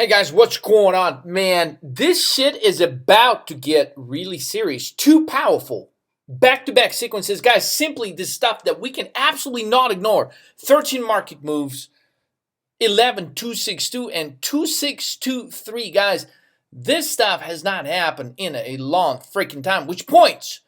Hey guys, what's going on? Man, this shit is about to get really serious. Too powerful. Back-to-back sequences. Guys, simply this stuff that we can absolutely not ignore. 13 market moves, 11,262 and 2623. Guys, this stuff has not happened in a long freaking time, which points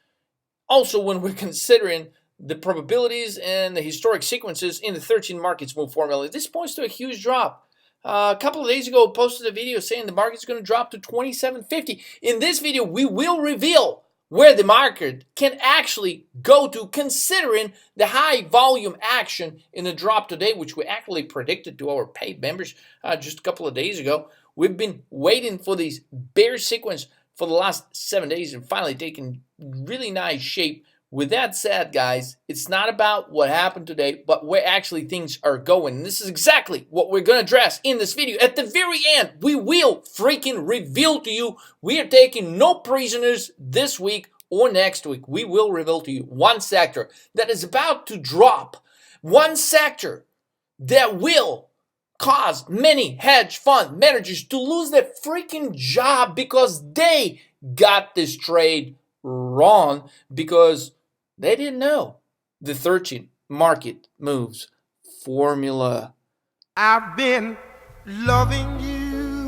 also when we're considering the probabilities and the historic sequences in the 13 markets move formula. This points to a huge drop. A couple of days ago, I posted a video saying the market's going to drop to 2750. In this video, we will reveal where the market can actually go to, considering the high volume action in the drop today, which we actually predicted to our paid members just a couple of days ago. We've been waiting for these bear sequence for the last 7 days and finally taking really nice shape. With that said, guys, it's not about what happened today, but where actually things are going. And this is exactly what we're going to address in this video. At the very end, we will freaking reveal to you we are taking no prisoners this week or next week. We will reveal to you one sector that is about to drop. One sector that will cause many hedge fund managers to lose their freaking job because they got this trade wrong, because they didn't know the 13 market moves formula. I've been loving you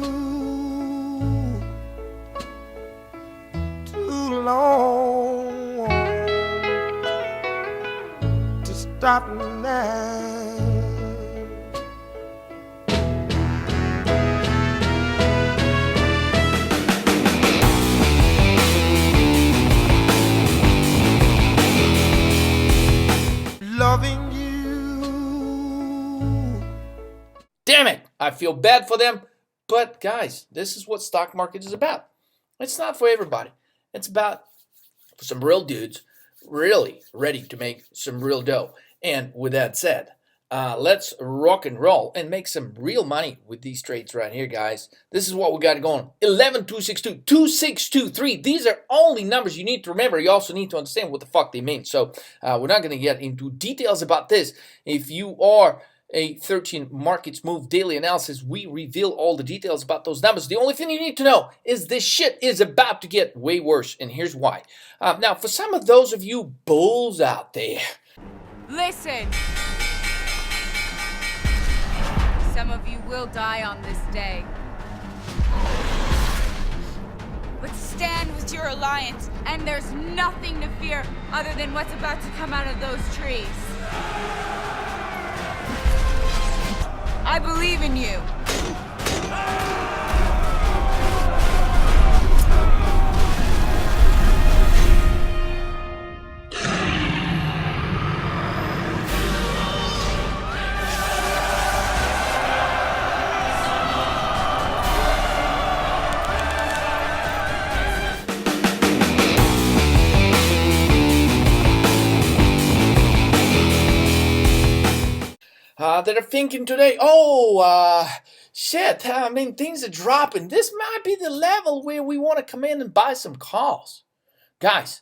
too long to stop now. Loving you. Damn it, I feel bad for them. But guys, this is what stock market is about. It's not for everybody. It's about some real dudes really ready to make some real dough. And with that said, let's rock and roll and make some real money with these trades right here, guys. This is what we got going. 11,262, 2623. These are only numbers you need to remember. You also need to understand what the fuck they mean. So we're not going to get into details about this. If you are a 13 markets move daily analysis, we reveal all the details about those numbers. The only thing you need to know is this shit is about to get way worse, and here's why. Now, for some of those of you bulls out there, listen. Some of you will die on this day. But stand with your alliance, and there's nothing to fear other than what's about to come out of those trees. I believe in you. that are thinking today, shit, I mean, things are dropping. This might be the level where we want to come in and buy some calls. Guys,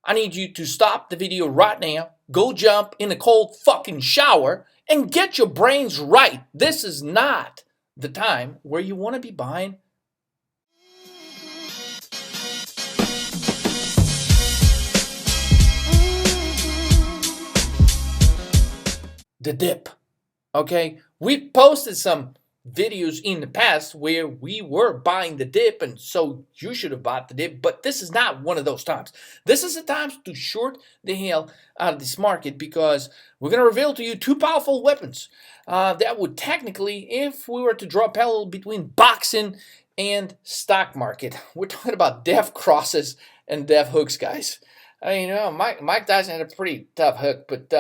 I need you to stop the video right now, go jump in a cold fucking shower, and get your brains right. This is not the time where you want to be buying the dip. Okay, we posted some videos in the past where we were buying the dip, and so you should have bought the dip, but this is not one of those times. This is the time to short the hell out of this market, because we're going to reveal to you two powerful weapons that would technically, if we were to draw a parallel between boxing and stock market, we're talking about death crosses and death hooks, guys. I mean, Mike Tyson had a pretty tough hook, but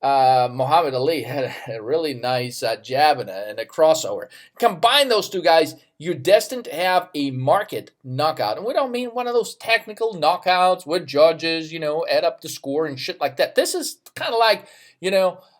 Muhammad Ali had a really nice jab and a crossover. Combine those two guys, you're destined to have a market knockout. And we don't mean one of those technical knockouts where judges, add up the score and shit like that. This is kind of like,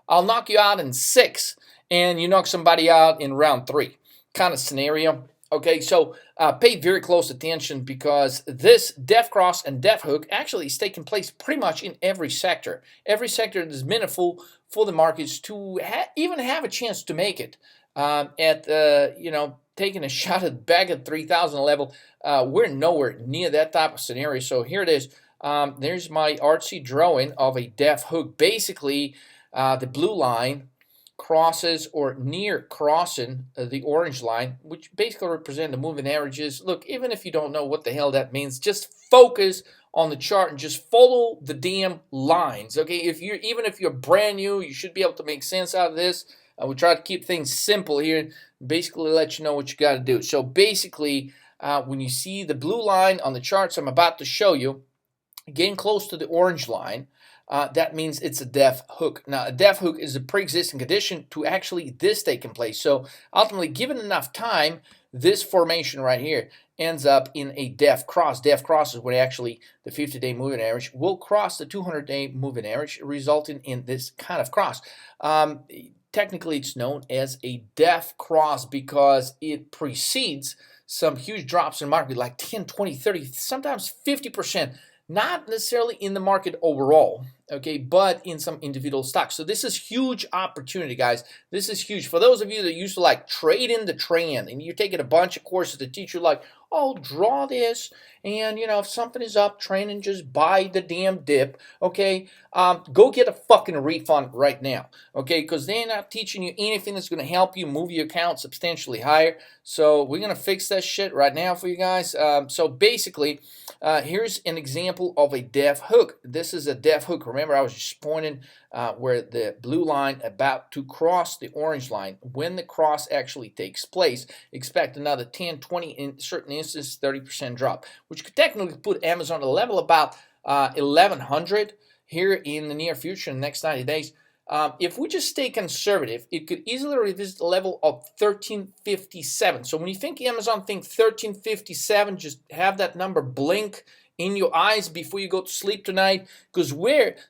I'll knock you out in 6 and you knock somebody out in round 3 kind of scenario. Okay, so pay very close attention, because this death cross and death hook actually is taking place pretty much in every sector. Every sector is meaningful for the markets to even have a chance to make it at 10 taking a shot at back at 3,000 level. We're nowhere near that type of scenario. So here it is. There's my artsy drawing of a def hook. Basically, the blue line crosses or near crossing the orange line, which basically represent the moving averages. Look, even if you don't know what the hell that means, just focus on the chart and just follow the damn lines. Okay, even if you're brand new, you should be able to make sense out of this. We try to keep things simple here, basically let you know what you got to do. So basically, when you see the blue line on the charts I'm about to show you, getting close to the orange line, that means it's a def hook. Now, a def hook is a pre-existing condition to actually this taking place. So ultimately, given enough time, this formation right here ends up in a def cross. Def cross is when actually the 50-day moving average will cross the 200-day moving average, resulting in this kind of cross. Technically, it's known as a def cross because it precedes some huge drops in market, like 10, 20, 30, sometimes 50%. Not necessarily in the market overall, okay, but in some individual stocks. So this is huge opportunity, guys. This is huge. For those of you that used to like trade in the trend and you're taking a bunch of courses to teach you like, oh, draw this, and you know, if something is up, trend and just buy the damn dip, okay, go get a fucking refund right now, okay, because they're not teaching you anything that's going to help you move your account substantially higher. So we're going to fix that shit right now for you guys. So basically, here's an example of a def hook. This is a def hook. Remember, I was just pointing where the blue line about to cross the orange line. When the cross actually takes place, expect another 10, 20, in certain instances, 30% drop, which could technically put Amazon at a level about 1,100 here in the near future, in the next 90 days. If we just stay conservative, it could easily revisit the level of 1357. So when you think Amazon, think 1357, just have that number blink in your eyes before you go to sleep tonight, because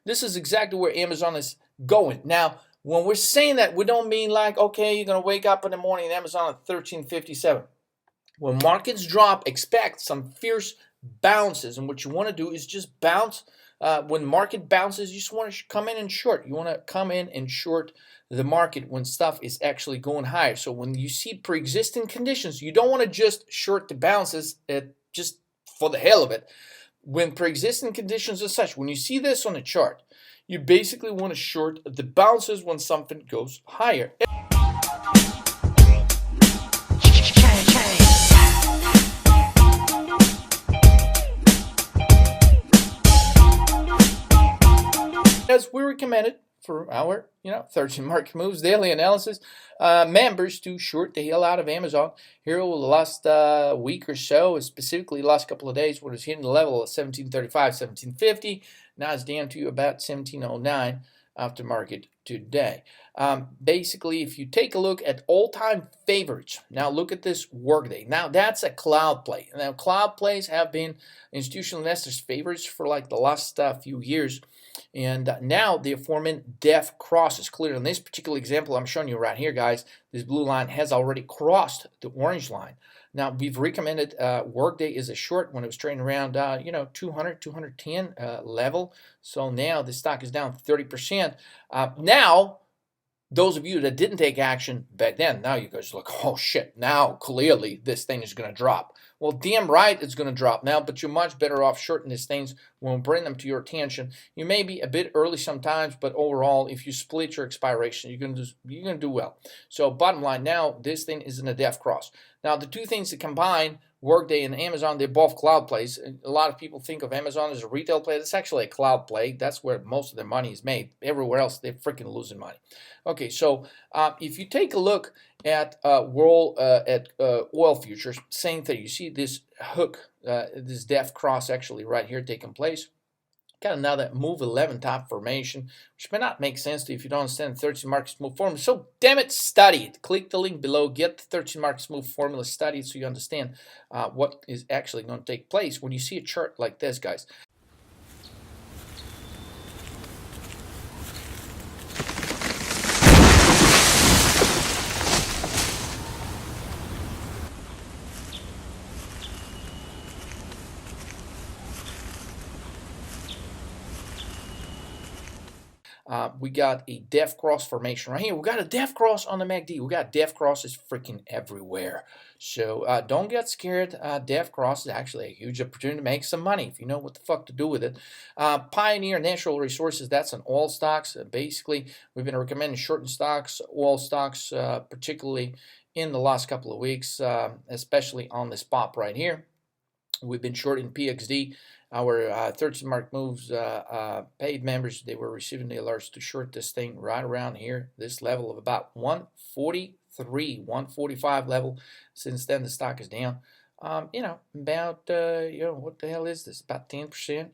this is exactly where Amazon is going. Now, when we're saying that, we don't mean like, okay, you're going to wake up in the morning and Amazon at 1357. When markets drop, expect some fierce bounces, and what you want to do is just bounce. When market bounces, you just want to come in and short. You want to come in and short the market when stuff is actually going higher. So when you see pre-existing conditions, you don't want to just short the bounces just for the hell of it. When pre-existing conditions are such, when you see this on a chart, you basically want to short the bounces when something goes higher. As we recommended for our 13 market moves daily analysis, members to short the hell out of Amazon here over the last week or so, specifically the last couple of days, when it's hitting the level of 1735, 1750. Now it's down to about 1709 after market today. Basically, if you take a look at all-time favorites, now look at this workday. Now that's a cloud play. Now cloud plays have been institutional investors' favorites for like the last few years. And now they're forming def crosses. Clearly, in this particular example I'm showing you right here, guys, this blue line has already crossed the orange line. Now, we've recommended workday is a short when it was trading around, 200, 210 level. So now the stock is down 30%. Now, those of you that didn't take action back then, now you guys look, oh shit, now clearly this thing is going to drop. Well, damn right it's going to drop now, but you're much better off shorting these things when we bring them to your attention. You may be a bit early sometimes, but overall, if you split your expiration, you're going to do well. So bottom line, now this thing is in a def cross. Now, the two things that combine, Workday and Amazon, they're both cloud plays. A lot of people think of Amazon as a retail play. It's actually a cloud play. That's where most of their money is made. Everywhere else, they're freaking losing money. Okay, so if you take a look at oil futures, same thing. You see this hook, this def cross actually right here taking place. Got another move 11 top formation, which may not make sense to you if you don't understand the 13 markets move formula. So damn it, study it. Click the link below, get the 13 markets move formula, study it so you understand what is actually going to take place when you see a chart like this, guys. We got a death cross formation right here. We got a death cross on the MACD. We got death crosses freaking everywhere. So don't get scared. Death cross is actually a huge opportunity to make some money if you know what the fuck to do with it. Pioneer Natural Resources, that's an oil stocks. Basically, we've been recommending shorting stocks, oil stocks, particularly in the last couple of weeks, especially on this pop right here. We've been shorting PXD. Our 13 mark moves paid members, they were receiving the alerts to short this thing right around here, this level of about 143, 145 level. Since then, the stock is down. About, what the hell is this? About 10%.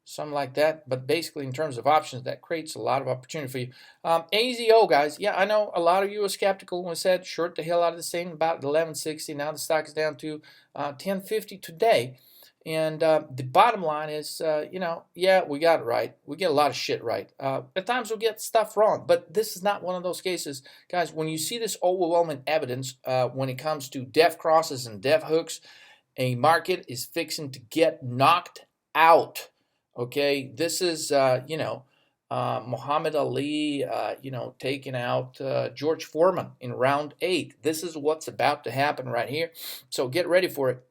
Something like that. But basically, in terms of options, that creates a lot of opportunity for you. AZO, guys. Yeah, I know a lot of you were skeptical when I said short the hell out of this thing about 1160. Now the stock is down to 1050 today. And the bottom line is, yeah, we got it right. We get a lot of shit right. At times we'll get stuff wrong, but this is not one of those cases. Guys, when you see this overwhelming evidence when it comes to death crosses and death hooks, a market is fixing to get knocked out. Okay, this is, Muhammad Ali, taking out George Foreman in round 8. This is what's about to happen right here. So get ready for it.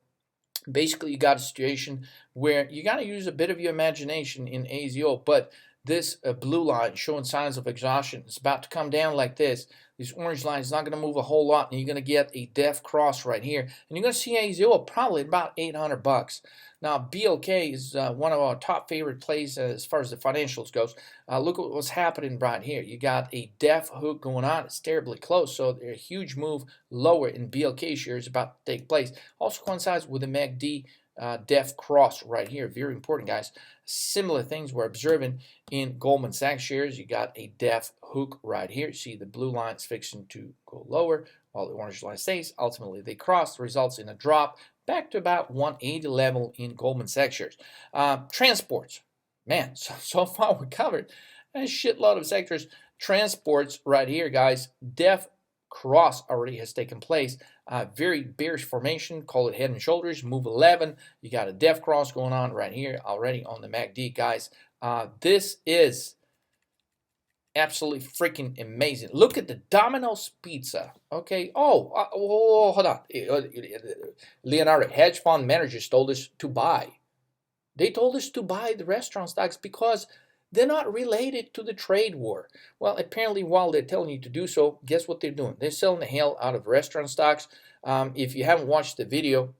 Basically, you got a situation where you got to use a bit of your imagination in AZO, but this blue line showing signs of exhaustion is about to come down like this. This orange line is not going to move a whole lot, and you're going to get a death cross right here. And you're going to see AZO probably about $800. Now, BLK is one of our top favorite plays as far as the financials goes. Look at what's happening right here. You got a death hook going on. It's terribly close, so a huge move lower in BLK shares about to take place. Also coincides with the MACD death cross right here. Very important, guys. Similar things we're observing in Goldman Sachs shares. You got a death hook right here. See the blue line is fixing to go lower while the orange line stays. Ultimately, they cross, results in a drop back to about 180 level in Goldman Sachs shares. Transports. Man, so far we covered a shitload of sectors. Transports right here, guys. Death cross already has taken place. Very bearish formation, call it head and shoulders, move 11. You got a death cross going on right here already on the MACD, guys. This is absolutely freaking amazing. Look at the Domino's Pizza. Okay. Hold on. Leonardo, hedge fund managers told us to buy. They told us to buy the restaurant stocks because they're not related to the trade war. Well, apparently, while they're telling you to do so, guess what they're doing? They're selling the hell out of restaurant stocks. If you haven't watched the video,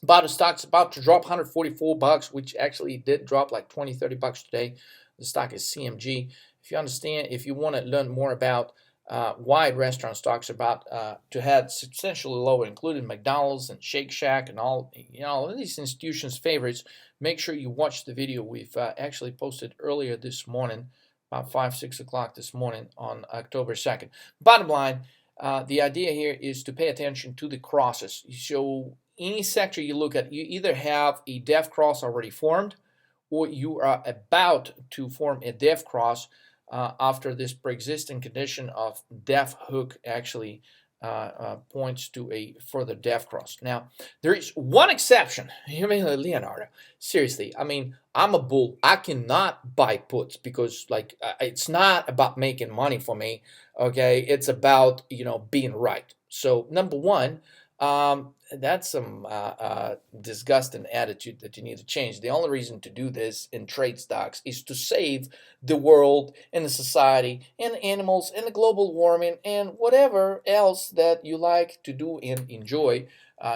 about the stock's about to drop $144, which actually did drop like $20-30 today. The stock is CMG. If you understand, if you want to learn more about why restaurant stocks are about to head substantially lower, including McDonald's and Shake Shack and all these institutions' favorites, make sure you watch the video we've actually posted earlier this morning, about 5-6 o'clock this morning on October 2nd. Bottom line, the idea here is to pay attention to the crosses. So any sector you look at, you either have a death cross already formed, or you are about to form a death cross after this pre-existing condition of death hook actually points to a further death cross. Now, there is one exception. You mean Leonardo? Seriously, I mean, I'm a bull. I cannot buy puts because, it's not about making money for me. Okay, it's about being right. So, number one, that's some disgusting attitude that you need to change. The only reason to do this in trade stocks is to save the world and the society and the animals and the global warming and whatever else that you like to do and enjoy.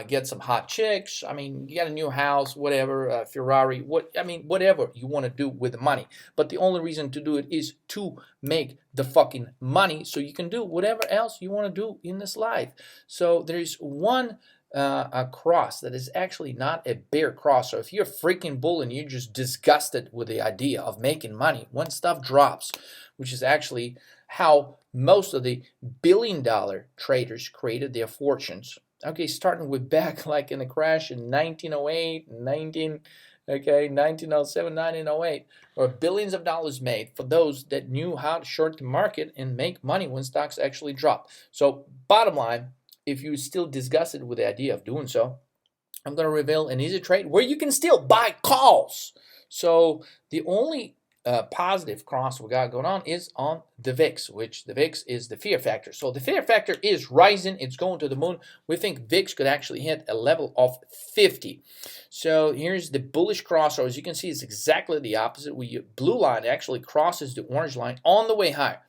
Get some hot chicks. I mean, get a new house, whatever, Ferrari, whatever you want to do with the money. But the only reason to do it is to make the fucking money so you can do whatever else you want to do in this life. So there's one a cross that is actually not a bear cross. So if you're a freaking bull and you're just disgusted with the idea of making money when stuff drops, which is actually how most of the billion-dollar traders created their fortunes. Okay, starting with back like in the crash in 1908, 1907, 1908, or billions of dollars made for those that knew how to short the market and make money when stocks actually drop. So bottom line, if you're still disgusted with the idea of doing so, I'm going to reveal an easy trade where you can still buy calls. So the only positive cross we got going on is on the VIX, which the VIX is the fear factor. So the fear factor is rising. It's going to the moon. We think VIX could actually hit a level of 50. So here's the bullish crossover. As you can see, it's exactly the opposite. Blue line actually crosses the orange line on the way higher.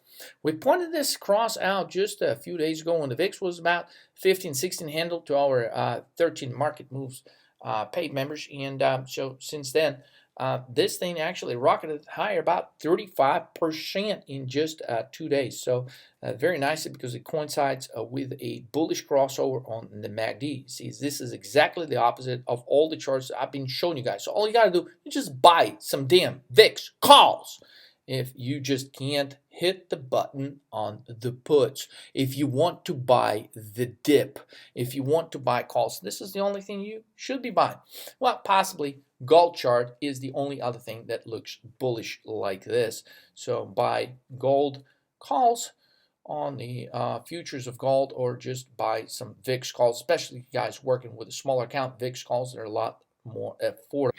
We pointed this cross out just a few days ago when the VIX was about 15, 16 handle to our 13 market moves paid members. And so since then, this thing actually rocketed higher about 35% in just 2 days. So very nicely, because it coincides with a bullish crossover on the MACD. See, this is exactly the opposite of all the charts I've been showing you guys. So all you got to do is just buy some damn VIX calls if you just can't hit the button on the puts. If you want to buy the dip, if you want to buy calls, this is the only thing you should be buying. Well, possibly gold chart is the only other thing that looks bullish like this. So buy gold calls on the futures of gold, or just buy some VIX calls, especially guys working with a smaller account. VIX calls, they're a lot more affordable.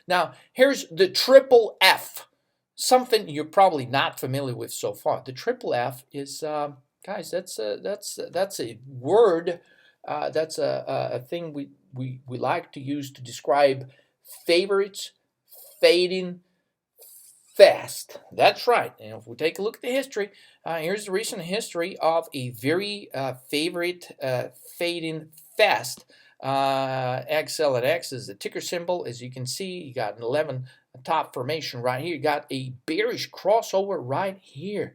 Now, here's the triple F, something you're probably not familiar with so far. The triple F is, guys, that's a word, that's a thing we like to use to describe favorites fading fast. That's right. And if we take a look at the history, here's the recent history of a very favorite fading fast. XL at X is the ticker symbol. As you can see, you got an 11 top formation right here. You got a bearish crossover right here.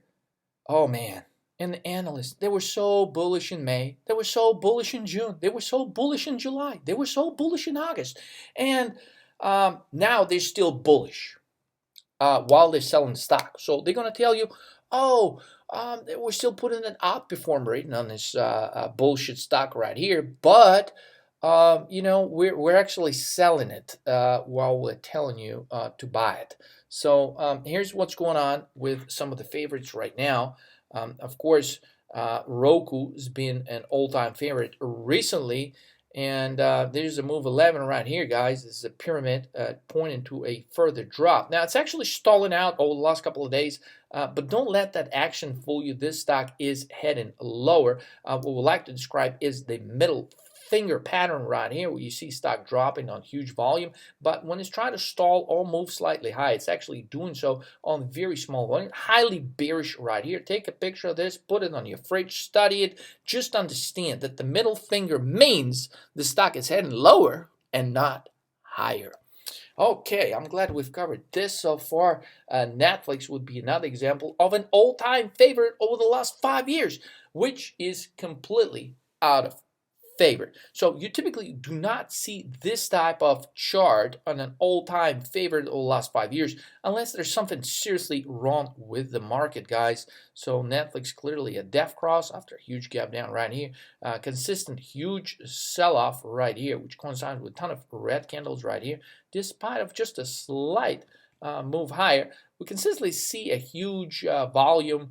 Oh man. And the analysts, they were so bullish in May. They were so bullish in June. They were so bullish in July. They were so bullish in August. And now they're still bullish while they're selling the stock. So they're going to tell you, oh, we're still putting an outperform rating on this bullshit stock right here. But you know, we're actually selling it while we're telling you to buy it. So here's what's going on with some of the favorites right now. Of course, Roku has been an all-time favorite recently, and there's a move 11 right here, guys. This is a pyramid pointing to a further drop. Now, it's actually stalling out over the last couple of days, but don't let that action fool you. This stock is heading lower. What we like to describe is the middle finger pattern right here, where you see stock dropping on huge volume, but when it's trying to stall or move slightly high, it's actually doing so on very small volume. Highly bearish right here. Take a picture of this, put it on your fridge, study it. Just understand that the middle finger means the stock is heading lower and not higher. Okay, I'm glad we've covered this so far. Netflix would be another example of an all-time favorite over the last 5 years, which is completely out of favorite. So you typically do not see this type of chart on an all-time favorite over the last 5 years unless there's something seriously wrong with the market, guys. So Netflix clearly a death cross after a huge gap down right here. Consistent huge sell-off right here, which coincides with a ton of red candles right here. Despite of just a slight move higher, we consistently see a huge volume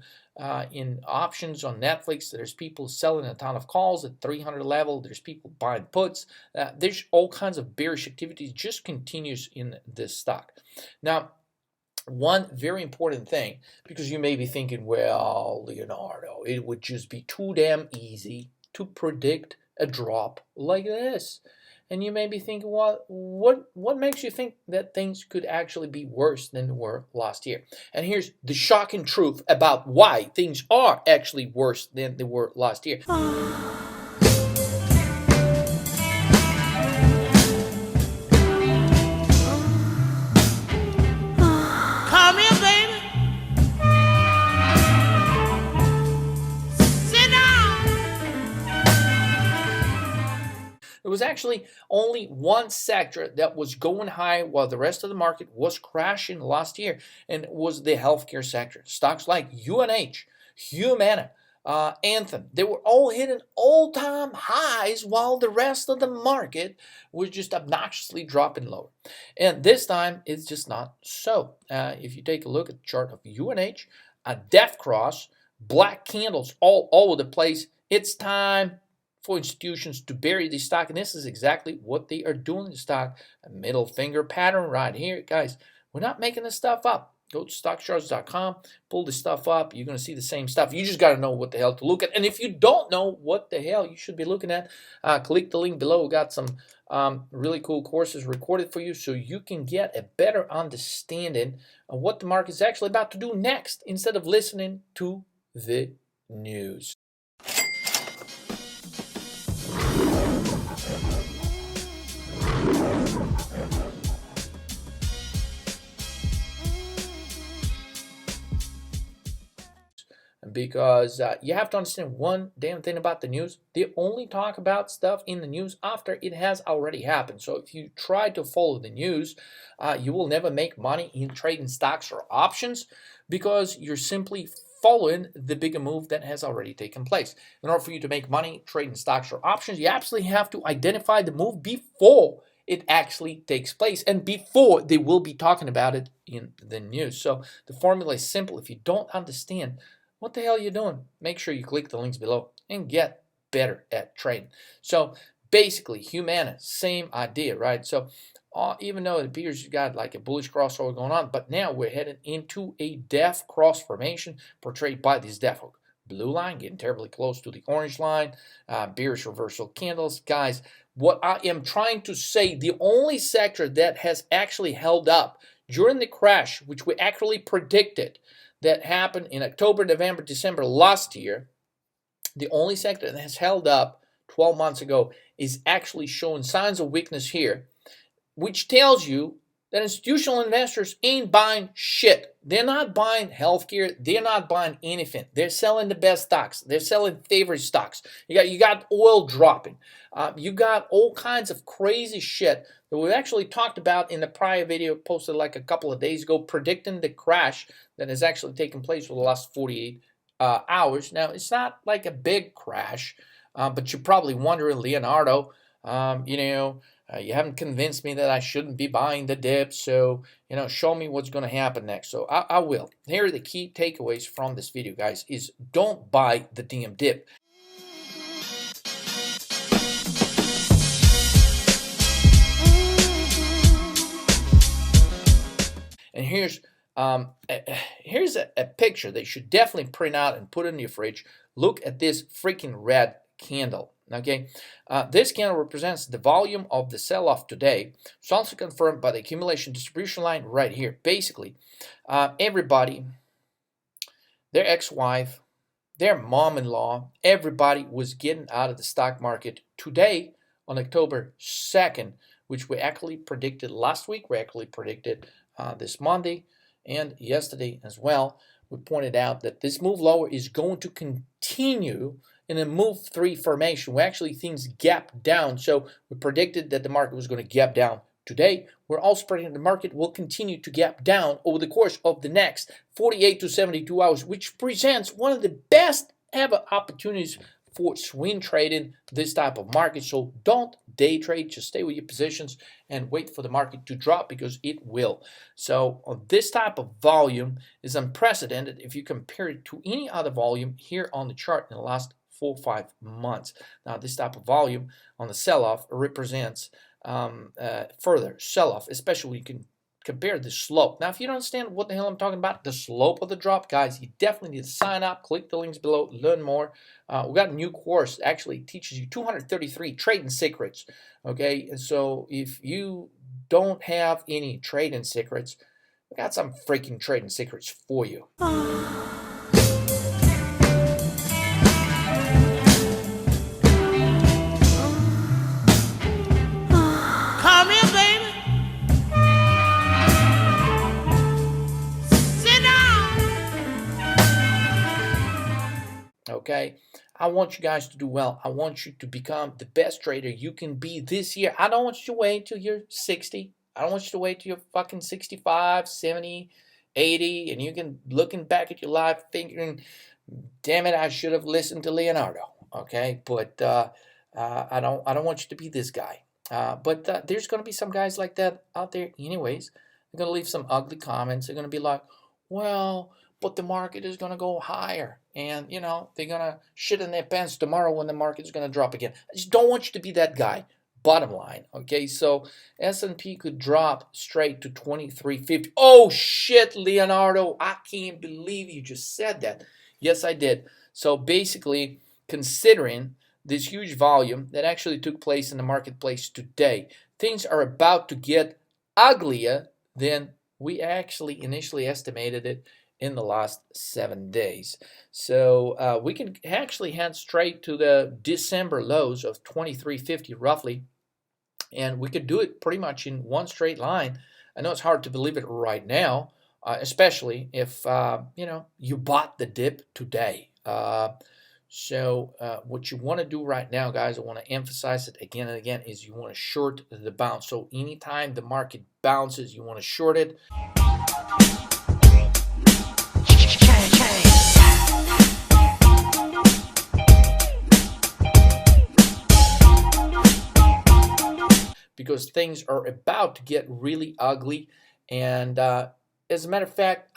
in options on Netflix. There's people selling a ton of calls at 300 level. There's people buying puts. There's all kinds of bearish activities just continues in this stock. Now, one very important thing, because you may be thinking, well, Leonardo, it would just be too damn easy to predict a drop like this. And you may be thinking, well, what makes you think that things could actually be worse than they were last year? And here's the shocking truth about why things are actually worse than they were last year. Come here, baby. Sit down. There was actually only one sector that was going high while the rest of the market was crashing last year, and it was the healthcare sector. Stocks like UNH, Humana, Anthem, they were all hitting all-time highs while the rest of the market was just obnoxiously dropping lower. And this time, it's just not so. If you take a look at the chart of UNH, a death cross, black candles all over the place, it's time for institutions to bury the stock, and this is exactly what they are doing in the stock. A middle finger pattern right here, guys. We're not making this stuff up. Go to stockcharts.com, pull this stuff up. You're going to see the same stuff. You just got to know what the hell to look at. And if you don't know what the hell you should be looking at, click the link below. We got some really cool courses recorded for you so you can get a better understanding of what the market is actually about to do next instead of listening to the news. Because you have to understand one damn thing about the news. They only talk about stuff in the news after it has already happened. So if you try to follow the news, you will never make money in trading stocks or options because you're simply following the bigger move that has already taken place. In order for you to make money trading stocks or options, you absolutely have to identify the move before it actually takes place and before they will be talking about it in the news. So the formula is simple. If you don't understand what the hell are you doing, make sure you click the links below and get better at trading. So basically, Humana, same idea, right? So even though it appears you got like a bullish crossover going on, but now we're heading into a def cross formation portrayed by this def hook. Blue line getting terribly close to the orange line, bearish reversal candles. Guys, what I am trying to say, the only sector that has actually held up during the crash, which we actually predicted that happened in October, November, December last year, the only sector that has held up 12 months ago is actually showing signs of weakness here, which tells you that institutional investors ain't buying shit. They're not buying healthcare. They're not buying anything. They're selling the best stocks. They're selling favorite stocks. You got oil dropping. You got all kinds of crazy shit that we actually talked about in the prior video posted like a couple of days ago, predicting the crash that has actually taken place for the last 48 hours. Now, it's not like a big crash, but you're probably wondering, Leonardo, you haven't convinced me that I shouldn't be buying the dip, so, show me what's going to happen next. So I will. Here are the key takeaways from this video, guys, is don't buy the damn dip. And here's a picture that you should definitely print out and put in your fridge. Look at this freaking red candle. Okay, this candle represents the volume of the sell-off today. It's also confirmed by the accumulation distribution line right here. Basically, everybody, their ex-wife, their mom-in-law, everybody was getting out of the stock market today on October 2nd, which we actually predicted last week. We actually predicted this Monday and yesterday as well. We pointed out that this move lower is going to continue in a move 3 formation where actually things gap down. So we predicted that the market was going to gap down today. We're also predicting the market will continue to gap down over the course of the next 48 to 72 hours, which presents one of the best ever opportunities for swing trading this type of market. So don't day trade, just stay with your positions and wait for the market to drop because it will. So this type of volume is unprecedented if you compare it to any other volume here on the chart in the last 4 or 5 months. Now this type of volume on the sell-off represents further sell-off, especially when you can compare the slope. Now if you don't understand what the hell I'm talking about, the slope of the drop, guys, you definitely need to sign up, click the links below, learn more. We got a new course that actually teaches you 233 trading secrets. Okay, and so if you don't have any trading secrets, we got some freaking trading secrets for you. Come here, baby. Sit down. Okay, I want you guys to do well. I want you to become the best trader you can be this year. I don't want you to wait till you're 60. I don't want you to wait till you're fucking 65, 70, 80, and you can looking back at your life thinking, damn it, I should have listened to Leonardo. Okay, but I don't want you to be this guy. But there's going to be some guys like that out there anyways. They're going to leave some ugly comments. They're going to be like, well, but the market is going to go higher. And, they're going to shit in their pants tomorrow when the market is going to drop again. I just don't want you to be that guy. bottom line. Okay, so S&P could drop straight to 2350. Oh shit, Leonardo, I can't believe you just said that. Yes, I did. So basically, considering this huge volume that actually took place in the marketplace today, things are about to get uglier than we actually initially estimated it in the last 7 days. So we can actually head straight to the December lows of 2350 roughly, and we could do it pretty much in one straight line. I know it's hard to believe it right now, especially if you bought the dip today. So what you want to do right now, guys, I want to emphasize it again and again, is you want to short the bounce. So anytime the market bounces, you want to short it. Because things are about to get really ugly. And as a matter of fact,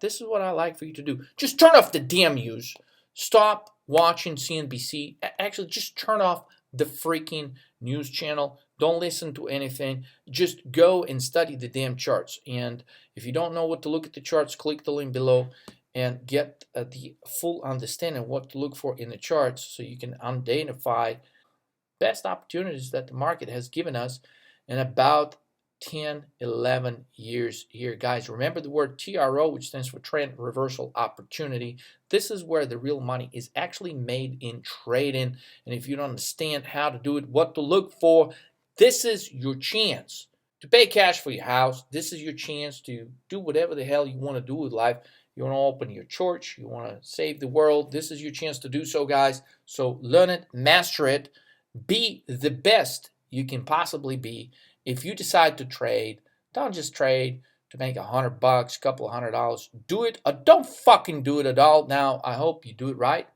this is what I like for you to do. Just turn off the damn news. Stop watching CNBC. Actually, just turn off the freaking news channel. Don't listen to anything. Just go and study the damn charts. And if you don't know what to look at the charts, click the link below and get the full understanding of what to look for in the charts so you can identify best opportunities that the market has given us in about 10, 11 years here. Guys, remember the word TRO, which stands for Trend Reversal Opportunity. This is where the real money is actually made in trading. And if you don't understand how to do it, what to look for, this is your chance to pay cash for your house. This is your chance to do whatever the hell you want to do with life. You want to open your church. You want to save the world. This is your chance to do so, guys. So learn it, master it. Be the best you can possibly be. If you decide to trade, don't just trade to make $100, a couple of $100. Do it or don't fucking do it at all. Now, I hope you do it right.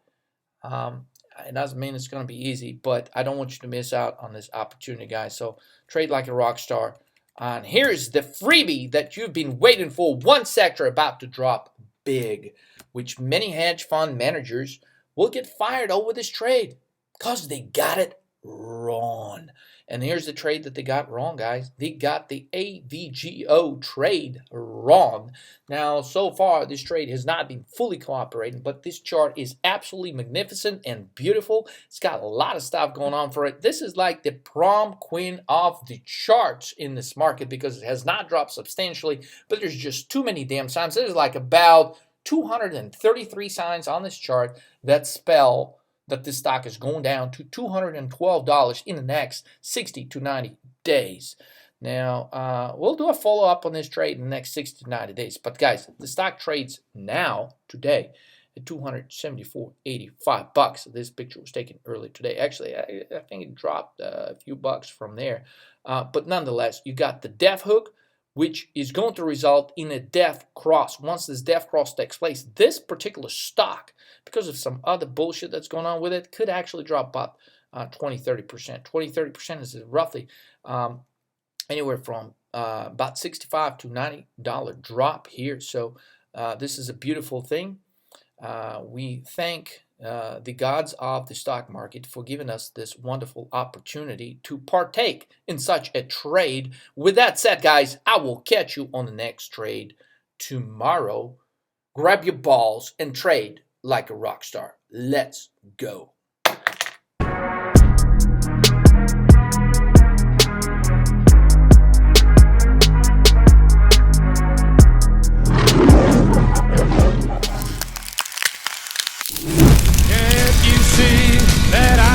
It doesn't mean it's going to be easy, but I don't want you to miss out on this opportunity, guys. So trade like a rock star. And here's the freebie that you've been waiting for. One sector about to drop big, which many hedge fund managers will get fired over this trade because they got it wrong. And here's the trade that they got wrong, guys. They got the AVGO trade wrong. Now, so far, this trade has not been fully cooperating, but this chart is absolutely magnificent and beautiful. It's got a lot of stuff going on for it. This is like the prom queen of the charts in this market because it has not dropped substantially, but there's just too many damn signs. There's like about 233 signs on this chart that spell that this stock is going down to $212 in the next 60 to 90 days. Now, we'll do a follow-up on this trade in the next 60 to 90 days. But, guys, the stock trades now, today, at $274.85. This picture was taken early today. Actually, I think it dropped a few bucks from there. But nonetheless, you got the death hook, which is going to result in a death cross. Once this death cross takes place, this particular stock, because of some other bullshit that's going on with it, could actually drop up 20-30%. 20-30% is roughly anywhere from about $65 to $90 drop here. So this is a beautiful thing. We thank the gods of the stock market for giving us this wonderful opportunity to partake in such a trade. With that said, guys, I will catch you on the next trade tomorrow. Grab your balls and trade like a rock star. Let's go. Can't you see that